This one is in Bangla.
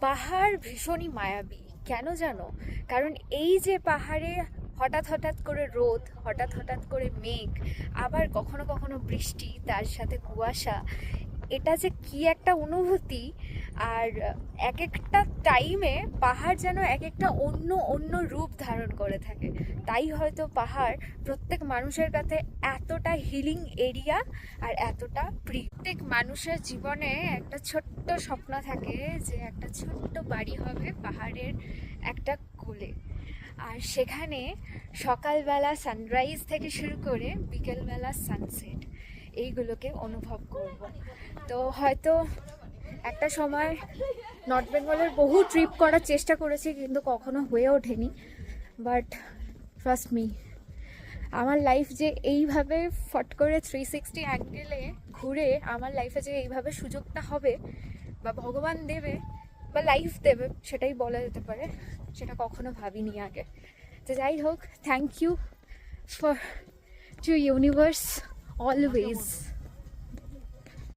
পাহাড় ভীষণই মায়াবী। কেন জানো? কারণ এই যে পাহাড়ে হঠাৎ হঠাৎ করে রোদ, হঠাৎ হঠাৎ করে মেঘ, আবার কখনো কখনো বৃষ্টি, তার সাথে কুয়াশা, এটা যে কি একটা অনুভূতি। আর এক একটা টাইমে পাহাড় যেন এক একটা অন্য অন্য রূপ ধারণ করে থাকে। তাই হয়তো পাহাড় প্রত্যেক মানুষের কাছে এতটা হিলিং এরিয়া আর এতটা প্রিয়। প্রত্যেক মানুষের জীবনে একটা ছোট্ট স্বপ্ন থাকে যে একটা ছোট্ট বাড়ি হবে পাহাড়ের একটা কোলে, আর সেখানে সকালবেলা সানরাইজ থেকে শুরু করে বিকেলবেলা সানসেট এইগুলোকে অনুভব করব। তো হয়তো একটা সময় নর্থ বেঙ্গলের বহু ট্রিপ করার চেষ্টা করেছি, কিন্তু কখনো হয়ে ওঠেনি। বাট ট্রাস্ট মি, আমার লাইফ যে এইভাবে ফট করে 360 অ্যাঙ্গেলে ঘুরে আমার লাইফে যে এইভাবে সুযোগটা হবে, বা ভগবান দেবে বা লাইফ দেবে, সেটাই বলা যেতে পারে, সেটা কখনো ভাবিনি আগে। তো যাই হোক, thank you for to universe always.